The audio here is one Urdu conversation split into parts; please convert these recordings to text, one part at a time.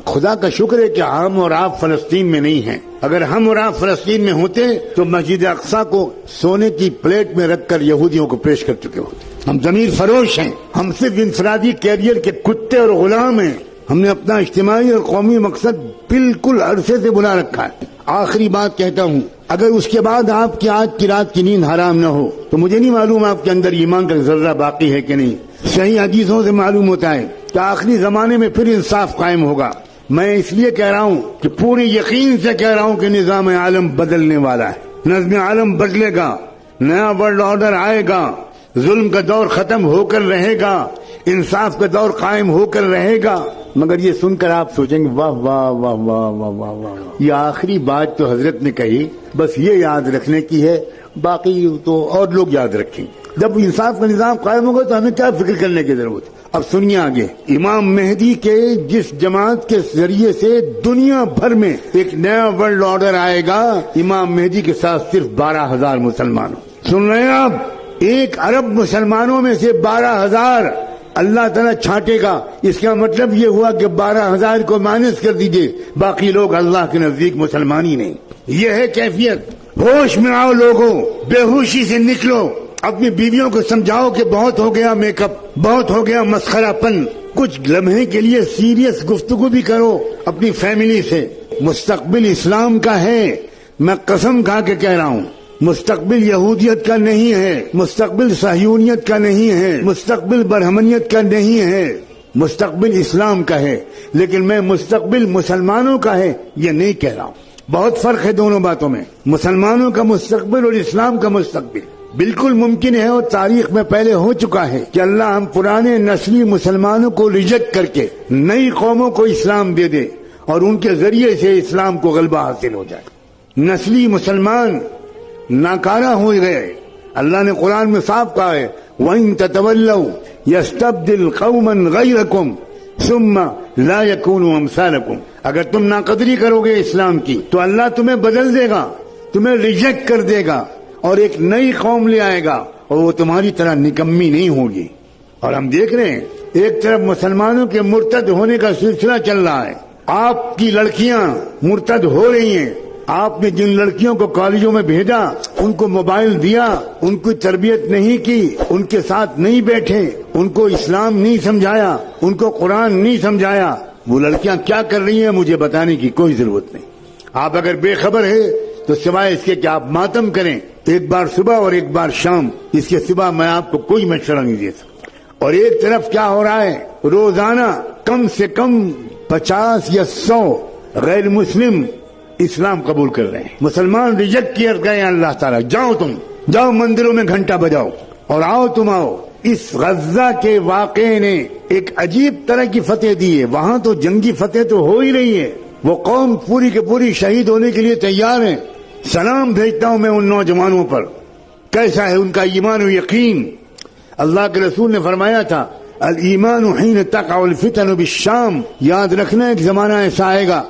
خدا کا شکر ہے کہ ہم اور آپ فلسطین میں نہیں ہیں. اگر ہم اور آپ فلسطین میں ہوتے تو مسجد اقصی کو سونے کی پلیٹ میں رکھ کر یہودیوں کو پیش کر چکے ہوتے. ہم ضمیر فروش ہیں. ہم صرف انفرادی کیریئر کے کتے اور غلام ہیں. ہم نے اپنا اجتماعی اور قومی مقصد بالکل عرصے سے بلا رکھا ہے. آخری بات کہتا ہوں، اگر اس کے بعد آپ کی آج کی رات کی نیند حرام نہ ہو تو مجھے نہیں معلوم آپ کے اندر ایمان کا ذرہ باقی ہے کہ نہیں. صحیح حدیثوں سے معلوم ہوتا ہے کہ آخری زمانے میں پھر انصاف قائم ہوگا. میں اس لیے کہہ رہا ہوں کہ پوری یقین سے کہہ رہا ہوں کہ نظام عالم بدلنے والا ہے. نظم عالم بدلے گا، نیا ورلڈ آرڈر آئے گا، ظلم کا دور ختم ہو کر رہے گا، انصاف کا دور قائم ہو کر رہے گا. مگر یہ سن کر آپ سوچیں گے واہ واہ واہ واہ واہ واہ واہ، یہ آخری بات تو حضرت نے کہی بس یہ یاد رکھنے کی ہے، باقی تو اور لوگ یاد رکھیں گے. جب انصاف کا نظام قائم ہوگا تو ہمیں کیا فکر کرنے کی ضرورت ہے. اب سنیے آگے، امام مہدی کے جس جماعت کے ذریعے سے دنیا بھر میں ایک نیا ورلڈ آرڈر آئے گا، امام مہدی کے ساتھ صرف 12,000 مسلمانوں. سن رہے ہیں آپ؟ 1 ارب مسلمانوں میں سے 12,000 اللہ تعالیٰ چھانٹے گا. اس کا مطلب یہ ہوا کہ 12,000 کو مائنس کر دیجئے، باقی لوگ اللہ کے نزدیک مسلمان ہی نہیں. یہ ہے کیفیت. ہوش میں آؤ لوگوں، بے ہوشی سے نکلو. اپنی بیویوں کو سمجھاؤ کہ بہت ہو گیا میک اپ، بہت ہو گیا مسخرہ پن. کچھ لمحے کے لیے سیریس گفتگو بھی کرو اپنی فیملی سے. مستقبل اسلام کا ہے، میں قسم کھا کے کہہ رہا ہوں. مستقبل یہودیت کا نہیں ہے، مستقبل صہیونیت کا نہیں ہے، مستقبل برہمنیت کا نہیں ہے، مستقبل اسلام کا ہے. لیکن میں مستقبل مسلمانوں کا ہے یہ نہیں کہہ رہا ہوں. بہت فرق ہے دونوں باتوں میں. مسلمانوں کا مستقبل اور اسلام کا مستقبل. بالکل ممکن ہے اور تاریخ میں پہلے ہو چکا ہے کہ اللہ ہم پرانے نسلی مسلمانوں کو ریجیکٹ کر کے نئی قوموں کو اسلام دے دے اور ان کے ذریعے سے اسلام کو غلبہ حاصل ہو جائے. نسلی مسلمان ناکارہ ہو گئے. اللہ نے قرآن میں صاف کہا ہے وَإِن تَتَوَلَّوْا يَسْتَبْدِلْ قَوْمًا غَيْرَكُمْ ثُمَّ لَا يَكُونُوا أَمْثَالَكُمْ. اگر تم ناقدری کرو گے اسلام کی تو اللہ تمہیں بدل دے گا، تمہیں ریجیکٹ کر دے گا اور ایک نئی قوم لے آئے گا اور وہ تمہاری طرح نکمی نہیں ہوگی. اور ہم دیکھ رہے ہیں ایک طرف مسلمانوں کے مرتد ہونے کا سلسلہ چل رہا ہے. آپ کی لڑکیاں مرتد ہو رہی ہیں. آپ نے جن لڑکیوں کو کالجوں میں بھیجا، ان کو موبائل دیا، ان کی تربیت نہیں کی، ان کے ساتھ نہیں بیٹھے، ان کو اسلام نہیں سمجھایا، ان کو قرآن نہیں سمجھایا، وہ لڑکیاں کیا کر رہی ہیں مجھے بتانے کی کوئی ضرورت نہیں. آپ اگر بے خبر ہے تو سوائے اس کے کہ آپ ماتم کریں ایک بار صبح اور ایک بار شام، اس کے سوا میں آپ کو کوئی مشورہ نہیں دے سکتا. اور ایک طرف کیا ہو رہا ہے، روزانہ کم سے کم 50 یا 100 غیر مسلم اسلام قبول کر رہے ہیں. مسلمان ریجیکٹ کیے گئے ہیں. اللہ تعالیٰ جاؤ تم جاؤ مندروں میں گھنٹہ بجاؤ اور آؤ تم آؤ. اس غزہ کے واقعے نے ایک عجیب طرح کی فتح دی ہے. وہاں تو جنگی فتح تو ہو ہی رہی ہے، وہ قوم پوری کے پوری شہید ہونے کے لیے تیار ہے. سلام بھیجتا ہوں میں ان نوجوانوں پر، کیسا ہے ان کا ایمان و یقین. اللہ کے رسول نے فرمایا تھا الایمان حین تقع الفتن بالشام. یاد رکھنا ایک زمانہ ایسا آئے گا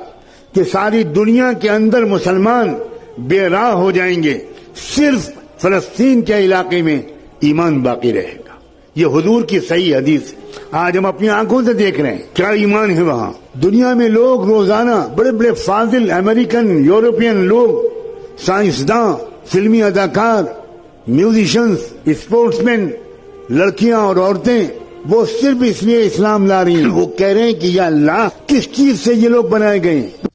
کہ ساری دنیا کے اندر مسلمان بے راہ ہو جائیں گے، صرف فلسطین کے علاقے میں ایمان باقی رہے گا. یہ حضور کی صحیح حدیث ہے. آج ہم اپنی آنکھوں سے دیکھ رہے ہیں کیا ایمان ہے وہاں. دنیا میں لوگ روزانہ بڑے بڑے فاضل امریکن یورپین لوگ، سائنسداں، فلمی اداکار، میوزیشنز، اسپورٹس مین، لڑکیاں اور عورتیں، وہ صرف اس لیے اسلام لا رہی ہیں. وہ کہہ رہے ہیں کہ یا اللہ کس چیز سے یہ لوگ بنائے گئے ہیں.